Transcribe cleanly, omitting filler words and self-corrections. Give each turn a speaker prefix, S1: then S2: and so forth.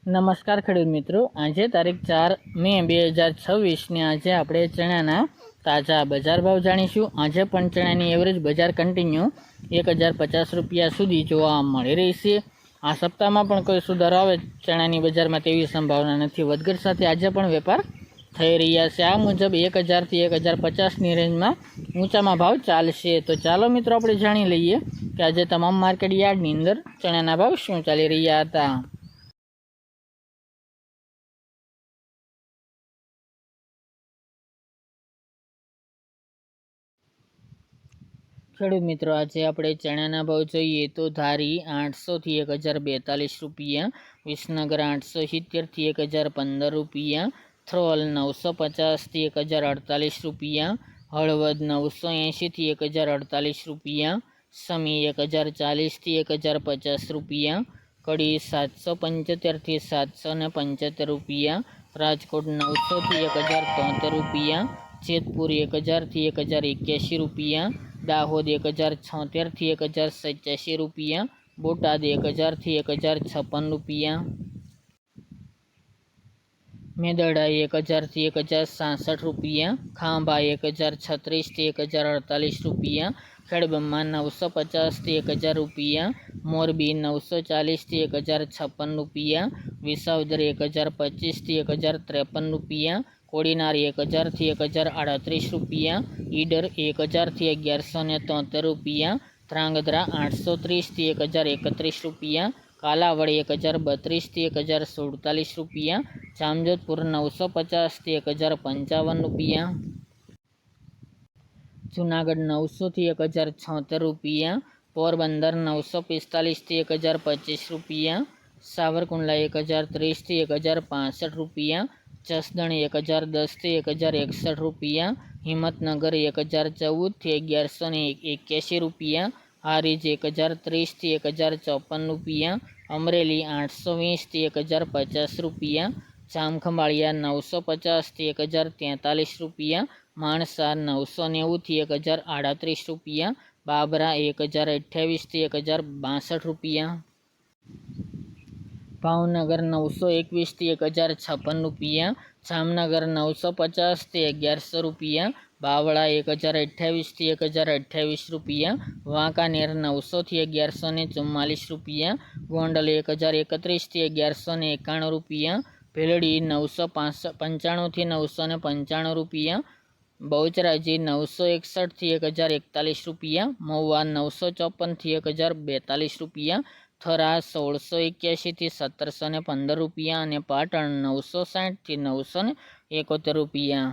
S1: નમસ્કાર ખેડૂત મિત્રો, આજે તારીખ 4 મે 2026 ને આજે આપણે ચણાના તાજા બજાર ભાવ જાણીશું। આજે પણ ચણાની એવરેજ બજાર કન્ટિન્યુ 1050 રૂપિયા સુધી જોવા મળી રહી છે। આ સપ્તાહમાં પણ કોઈ સુધારો આવે ચણાની બજારમાં તેવી સંભાવના નથી। વધઘટ સાથે આજે પણ વેપાર થઈ રહ્યા છે। આ મુજબ 1000 થી 1050ની રેન્જમાં ઊંચામાં ભાવ ચાલશે। તો ચાલો મિત્રો આપણે જાણી લઈએ કે આજે તમામ માર્કેટ યાર્ડની અંદર ચણાના ભાવ શું ચાલી રહ્યા હતા। ખેડૂત મિત્રો, આજે આપણે ચણાના ભાવ જોઈએ તો ધારી 800 થી 1042 રૂપિયા, વિસનગર 870 થી 1015 રૂપિયા, થ્રોલ 950 થી 1048 રૂપિયા, હળવદ 980 થી 1048 રૂપિયા, સમી 1040 થી 1050 રૂપિયા, કડી 775 થી 775 રૂપિયા, રાજકોટ 900 થી 1073 રૂપિયા, જેતપુર 1000 થી 1081 રૂપિયા, દાહોદ 1076 થી 1087 રૂપિયા, બોટાદ 1000 થી 1056 રૂપિયા, મેદરડા 1000 થી 1066 રૂપિયા, ખાંભા 1036 થી 1048 રૂપિયા, ખેડબ્રહ્મા 950 થી 1000 રૂપિયા, મોરબી 940 થી 1056 રૂપિયા, વિસાવદર 1025 થી 1053 રૂપિયા, કોડીનાર 1000 થી 1038 રૂપિયા, ઈડર 1000 થી 1173 રૂપિયા, ધ્રાંગધ્રા 830 થી 1031 રૂપિયા, કાલાવડ 1032 થી 1047 રૂપિયા, જામજોધપુર 950 થી 1055 રૂપિયા, જુનાગઢ 900 થી 1076 રૂપિયા, પોરબંદર 945 થી 1025 રૂપિયા, સાવરકુંડલા 1030 થી 1065 રૂપિયા, જસદણ 1010 થી 1061 રૂપિયા, હિંમતનગર 1014 થી 1181 રૂપિયા, હારીજ 1030 થી 1054 રૂપિયા, અમરેલી 820 થી 1050 રૂપિયા, જામખંભાળિયા 950 થી 1043 રૂપિયા, માણસા 990 થી 1038 રૂપિયા, બાબરા 1028 થી 1062 રૂપિયા, ભાવનગર 921 થી 1056 રૂપિયા, જામનગર 950 થી 1100 રૂપિયા, બાવળા 1028 થી 1028 રૂપિયા, વાંકાનેર 900 થી 1144 રૂપિયા, ગોંડલ 1031 થી 1191 રૂપિયા, ભેલડી 995 થી 995 રૂપિયા, બહુચરાજી 961 થી 1041 રૂપિયા, મહુવા 954 થી 1042 રૂપિયા, થરા 1681 થી 1715 રૂપિયા અને પાટણ 960 થી 971 રૂપિયા।